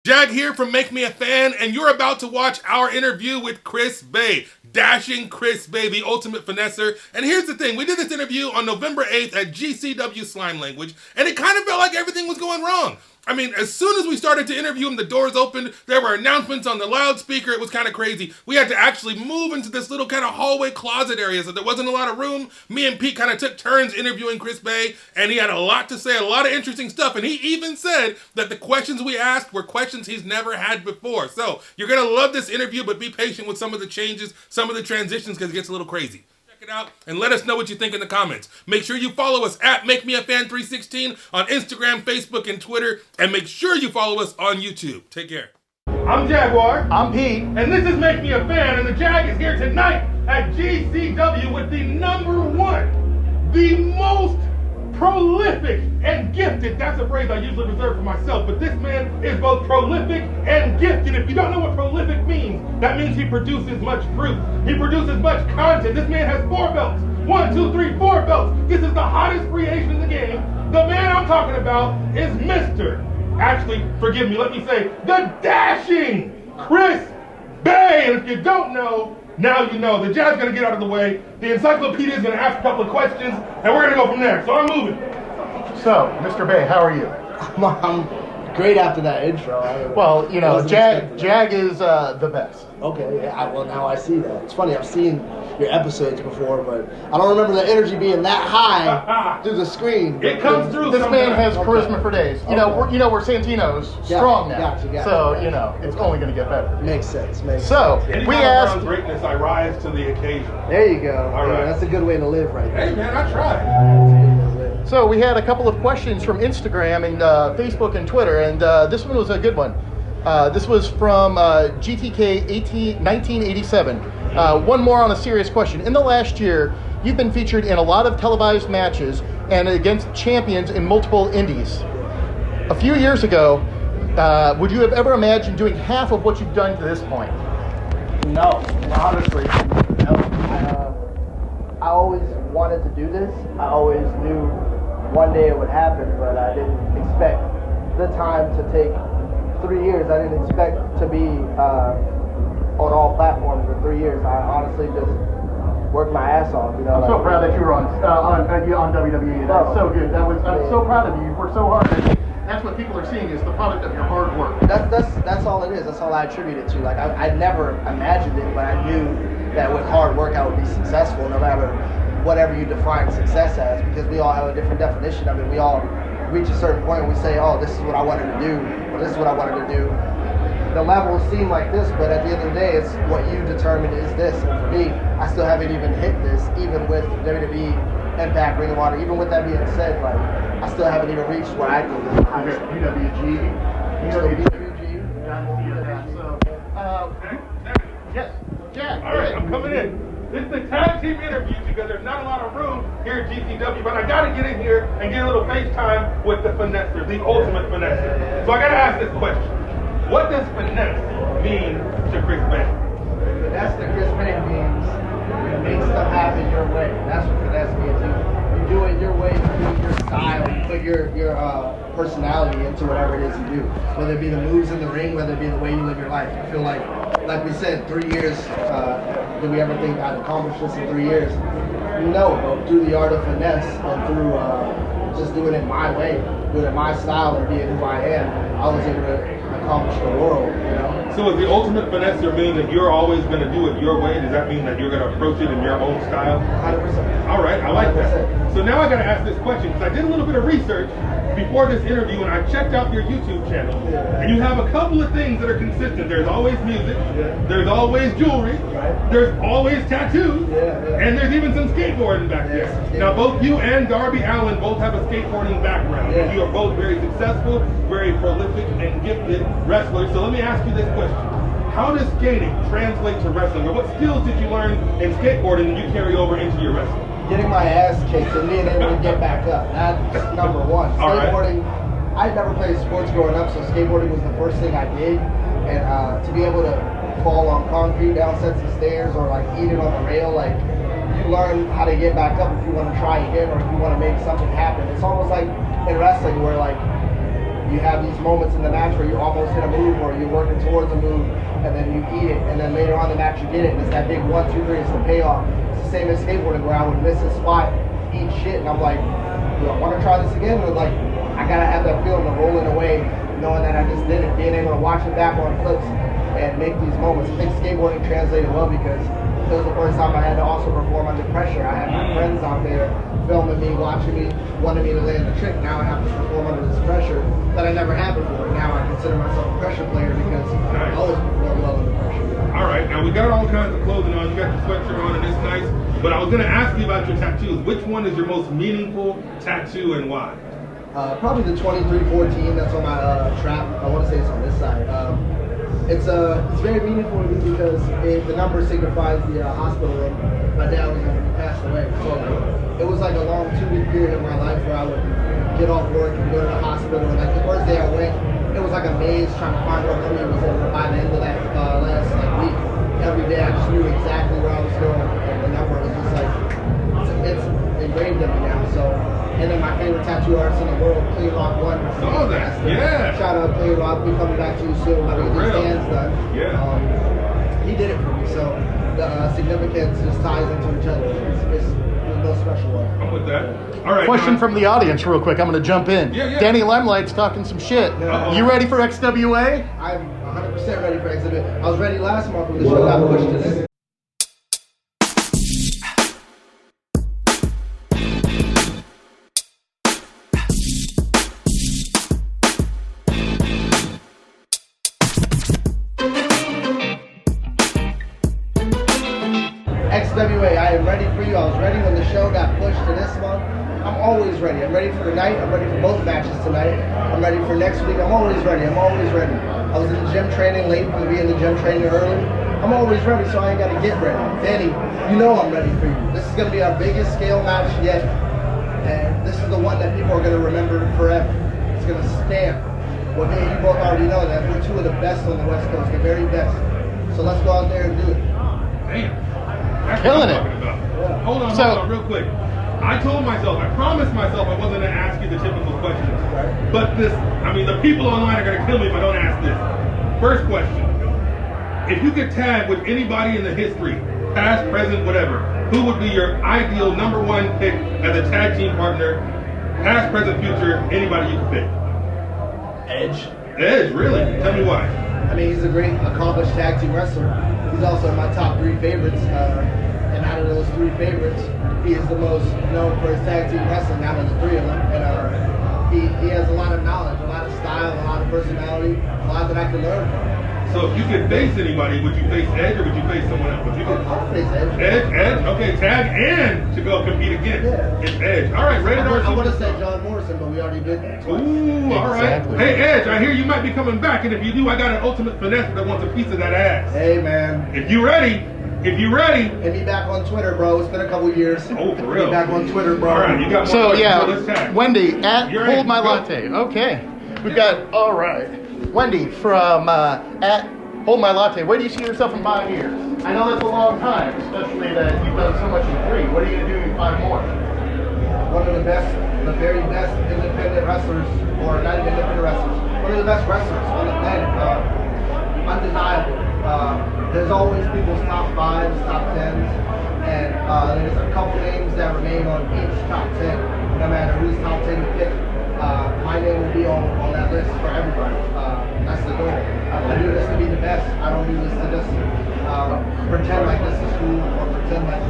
Jag here from Make Me a Fan, and you're about to watch our interview with Chris Bay, dashing Chris Bay, the ultimate finesser. And here's the thing, we did this interview on November 8th at GCW Slime Language, and it kind of felt like everything was going wrong. I mean, as soon as we started to interview him, the doors opened, there were announcements on the loudspeaker, it was kind of crazy. We had to actually move into this little kind of hallway closet area, so there wasn't a lot of room. Me and Pete kind of took turns interviewing Chris Bay, and he had a lot to say, a lot of interesting stuff, and he even said that the questions we asked were questions he's never had before. So, you're going to love this interview, but be patient with some of the changes, some of the transitions, because it gets a little crazy. Check it out and let us know what you think in the comments. Make sure you follow us at MakeMeAFan316 on Instagram, Facebook, and Twitter. And make sure you follow us on YouTube. Take care. I'm Jaguar. I'm Pete. And this is Make Me a Fan. And the Jag is here tonight at GCW with the #1, the most prolific and gifted. That's a phrase I usually reserve for myself, but this man is both prolific and gifted. If you don't know what prolific means, that means he produces much fruit. He produces much content. This man has 4 belts. 1, 2, 3, 4 belts. This is the hottest free agent in the game. The man I'm talking about is actually, forgive me, let me say, the dashing Chris Bay. And if you don't know, now you know. The Jag's going to get out of the way. The Encyclopedia is going to ask a couple of questions, and we're going to go from there. So I'm moving. So, Mr. Bay, how are you? I'm great after that intro. Well, you know, Jag is the best. Okay, yeah, well, now I see that. It's funny, I've seen your episodes before, but I don't remember the energy being that high through the screen. It comes through. This man has charisma for days. You know, we're Santino's strong now. Gotcha. So, you know, it's only going to get better. Makes sense. So, we asked... greatness, I rise to the occasion. There you go. All right. That's a good way to live right there. Hey, man, I tried. So, we had a couple of questions from Instagram and Facebook and Twitter, and this one was a good one. This was from GTK 1987. One more on a serious question. In the last year, you've been featured in a lot of televised matches and against champions in multiple indies. A few years ago, would you have ever imagined doing half of what you've done to this point? No, honestly, no. I always wanted to do this. I always knew one day it would happen, but I didn't expect the time to take 3 years. I didn't expect to be on all platforms for 3 years. I honestly just worked my ass off. You know, I'm so proud that you were on WWE. That's so good. I'm so proud of you. You worked so hard. That's what people are seeing is the product of your hard work. That's all it is. That's all I attribute it to. Like I never imagined it, but I knew that with hard work I would be successful, no matter whatever you define success as, because we all have a different definition of it. We all reach a certain point and we say, oh, this is what I wanted to do, or this is what I wanted to do. The levels seem like this, but at the end of the day, it's what you determine is this. And for me, I still haven't even hit this, even with WWE, Impact, Ring of Honor. Even with that being said, like, I still haven't even reached what I think is the highest. UWG. Yes, Jack. All right, I'm coming in. This is the tag team interview because there's not a lot of room here at GCW, but I got to get in here and get a little FaceTime with the finesser, the ultimate finesser. So I got to ask this question. What does finesse mean to Chris Bay? Finesse to Chris Bay means you make stuff happen your way. That's what finesse means. You do it your way, you do it your style, you put your personality into whatever it is you do. Whether it be the moves in the ring, whether it be the way you live your life. I feel like we said, 3 years, did we ever think I'd accomplish this in 3 years? No, but through the art of finesse and through just doing it my way, doing it my style and being who I am, I was able to accomplish the world, you know? So does the ultimate finesser mean that you're always going to do it your way? Does that mean that you're going to approach it in your own style? 100%. All right, I like 100%. that. So now I got to ask this question because I did a little bit of research before this interview and I checked out your YouTube channel. And you have a couple of things that are consistent. There's always music, there's always jewelry, there's always tattoos, and there's even some skateboarding back there. Now both you and Darby Allin both have a skateboarding background. And you are both very successful, very prolific and gifted wrestlers. So let me ask you this question. How does skating translate to wrestling? Or what skills did you learn in skateboarding that you carry over into your wrestling? Getting my ass kicked and being able to get back up. That's number one. Skateboarding, I never played sports growing up, so skateboarding was the first thing I did. And to be able to fall on concrete down sets of stairs or like eat it on the rail, like you learn how to get back up if you want to try again or if you want to make something happen. It's almost like in wrestling where like you have these moments in the match where you almost hit a move or you're working towards a move and then you eat it, and then later on in the match you get it, and it's that big 1, 2, 3, it's the payoff. It's the same as skateboarding where I would miss a spot, eat shit, and I'm like, do I want to try this again? Or like, I gotta have that feeling of rolling away, knowing that I just did it, being able to watch it back on clips and make these moments. I think skateboarding translated well because it was the first time I had to also perform under pressure. I had my friends out there filming me, watching me, wanting me to land the trick. Now I have to perform under this pressure that I never had before. Now I consider myself a pressure player because I always perform well under pressure. All right, now we got all kinds of clothing on. You got your sweatshirt on and it's nice. But I was going to ask you about your tattoos. Which one is your most meaningful tattoo and why? Probably the 2314 that's on my trap. I want to say it's on this side. It's very meaningful to me because the number signifies the hospital room my dad was in when he passed away. So it was like a long 2-week period of my life where I would get off work and go to the hospital. And like the first day I went, it was like a maze trying to find what room he was in. And by the end of that last week, every day I just knew exactly where I was going, and the number was just like it's engraved in me now. So. And then my favorite tattoo artist in the world, Clean Rock 1. Saw that, yeah. Shout out Clean Rock, we coming back to you soon. But he gets his hands done. Yeah. He did it for me, so the significance just ties into each other. It's the most special one. I'm with that. All right. Question from the audience, real quick. I'm going to jump in. Yeah. Danny Limelight's talking some shit. You ready for XWA? I'm 100% ready for XWA. I was ready last month when the show got pushed to this. XWA, I am ready for you. I was ready when the show got pushed to this month. I'm always ready. I'm ready for tonight. I'm ready for both matches tonight. I'm ready for next week. I'm always ready. I'm always ready. I was in the gym training late. I'm going to be in the gym training early. I'm always ready, so I ain't got to get ready. Danny, you know I'm ready for you. This is going to be our biggest scale match yet. And this is the one that people are going to remember forever. It's going to stamp what me and you both already know, that we're two of the best on the West Coast, the very best. So let's go out there and do it. Damn. That's Killing what I'm it. talking about. Hold on, real quick. I promised myself I wasn't going to ask you the typical questions. But the people online are going to kill me if I don't ask this. First question. If you could tag with anybody in the history, past, present, whatever, who would be your ideal number one pick as a tag team partner, past, present, future, anybody you could pick? Edge. Edge, really? Tell me why. I mean, he's a great, accomplished tag team wrestler. He's also in my top 3 favorites. And out of those 3 favorites, he is the most known for his tag team wrestling out of the 3 of them. And he has a lot of knowledge, a lot of style, a lot of personality, a lot that I can learn from. So if you could face anybody, would you face Edge or would you face someone else? I'll face Edge. Edge? Okay, tag and to go compete against. Yeah. It's Edge. All right, rated R. I would have said John Morrison, but we already did that. Ooh, all right. Exactly. Hey, Edge, I hear you might be coming back, and if you do, I got an ultimate finesse that wants a piece of that ass. Hey, man. If you ready, Hit me back on Twitter, bro. It's been a couple years. Oh, for real? Hit me back on Twitter, bro. All right, you got more So, questions, yeah, let's tag. Wendy, at You're Hold in. My Go. Latte. Okay. We've got, all right. Wendy from at Hold My Latte. Where do you see yourself in 5 years? I know that's a long time, especially that you've done so much in 3. What are you going to do in 5 more? One of the best, the very best independent wrestlers, or not even independent wrestlers, one of the best wrestlers on the planet. Undeniable. There's always people's top 5s, top 10s, and there's a couple names that remain on each top 10, no matter who's top 10 you pick. My name will be on that list for everybody. That's the goal. I do this to be the best. I don't do this to just pretend like this is cool or pretend like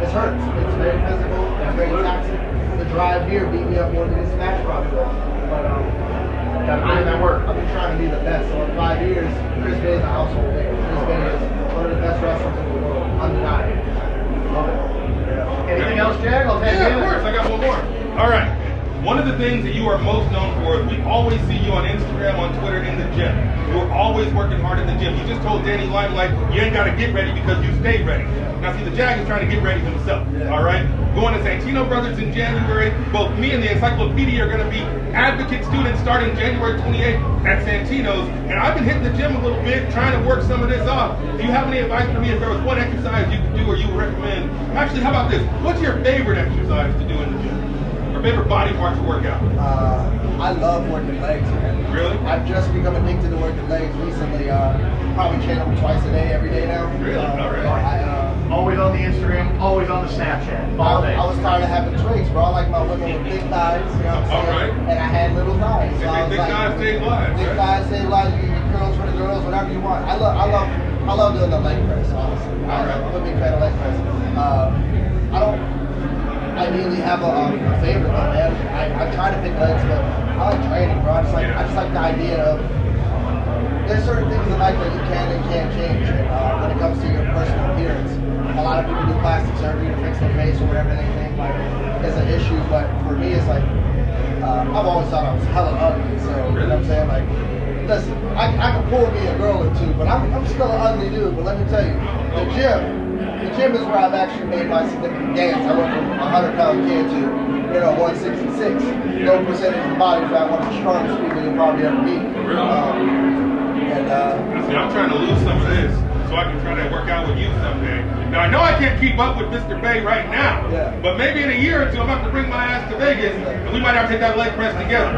this hurts. It's very physical. It's very taxing. The drive here beat me up more than this match probably will. But Gotta put in that work. I've been trying to be the best. So in 5 years, Chris Bay is a household name. Chris Bay is one of the best wrestlers in the world. Undeniable. Love it. Yeah. Anything else, Jag? I'll take Yeah, it. of course. I got one more. All right. One of the things that you are most known for is we always see you on Instagram, on Twitter, in the gym. You're always working hard in the gym. You just told Danny Limelight you ain't got to get ready because you stayed ready. Now, see, the Jag is trying to get ready himself, all right? Going to Santino Brothers in January. Both me and the Encyclopedia are going to be advocate students starting January 28th at Santino's. And I've been hitting the gym a little bit, trying to work some of this off. Do you have any advice for me if there was one exercise you could do or you would recommend? Actually, how about this? What's your favorite exercise to do in the gym? Or favorite body part to work out? I love working legs, man. Really? I've just become addicted to working legs recently. Probably train them twice a day, every day now. Really? All right. Always on the Instagram, always on the Snapchat, all day. I was tired of having twigs, bro. I like my women with big thighs, you know what I'm saying? All right. And I had little thighs. So I was Big like, thighs save lives. Big thighs save lives. You can curls for the girls, whatever you want. I love doing the leg press, honestly. I'm a big fan of leg press. I don't ideally have a favorite though, man. I try to pick legs, but I like training, bro. I just like the idea of there's certain things in life that you can and can't change. And when it comes to your personal appearance, a lot of people do plastic surgery to fix their face or whatever they think like is an issue. But for me, it's like I've always thought I was hella ugly. So you know what I'm saying? Like, listen, I can pull me a girl or two, but I'm still an ugly dude. But let me tell you, the gym is where I've actually made my significant gains. I went from a 100-pound kid to 166. Low percentage of body fat, one of the strongest people you'll probably ever meet. See, I'm trying to lose some of this so I can try to work out with you someday. Now, I know I can't keep up with Mr. Bay right now, but maybe in a year or two, I'm going to have to bring my ass to Vegas, and we might have to take that leg press together.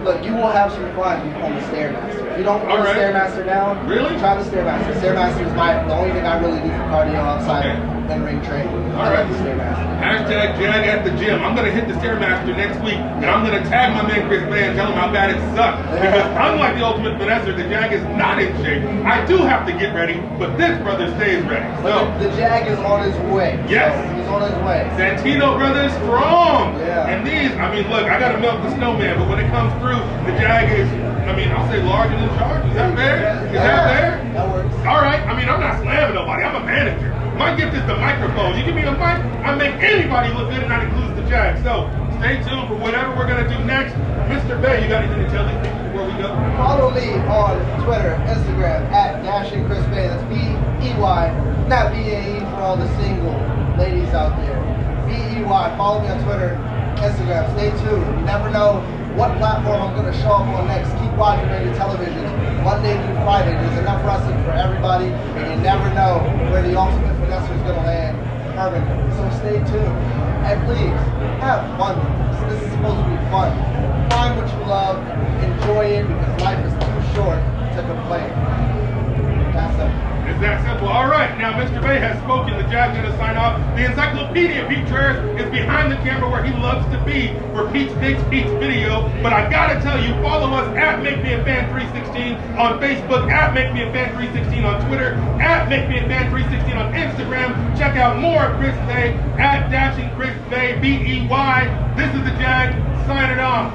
Look, you will have some fun on the Stairmaster. If you don't put the Stairmaster down, try the Stairmaster. Stairmaster is the only thing I really do for cardio outside in-ring training. All right. The Stairmaster. Hashtag Jag at the gym. I'm going to hit the Stairmaster next week, and I'm going to tag my man Chris Bay and tell him how bad it sucks. Because unlike the Ultimate Finesser, the Jag is not in shape. I do have to get ready, but this brother stays ready. So the Jag is on his way. Yes. So he's on his way. Santino brothers strong. Yeah. And these, I mean, look, I got to melt the snowman, but when it comes through, the Jag is, I mean, I'll say larger than charge. Is that fair? Is that fair? That works. All right. I mean, I'm not slamming nobody. I'm a manager. My gift is the microphone. You give me a mic, I make anybody look good, and that includes the Jag. So stay tuned for whatever we're going to do next. Mr. Bay, you got anything to tell these people before we go? Follow me on Twitter, Instagram, at @ChrisBay. That's B-E-Y, not B-A-E for all the single ladies out there. B-E-Y. Follow me on Twitter, Instagram. Stay tuned. You never know what platform I'm going to show up on next. Keep watching radio television Monday through Friday. There's enough wrestling for everybody, and you never know where the Ultimate Finesser is going to land permanently. So stay tuned. And please, have fun with this. This is supposed to be fun. Find what you love, enjoy it, because life is too short to complain. That's it. It's that simple. All right, now Mr. Bay has spoken. The Jag's going to sign off. The Encyclopedia, Pete Trerice, is behind the camera where he loves to be for Pete's Pics, Pete's Video. But I got to tell you, follow us at MakeMeAFan316 on Facebook, at MakeMeAFan316 on Twitter, at MakeMeAFan316 on Instagram. Check out more of Chris Bay at DashingChrisBay, B-E-Y. This is the Jag, signing off.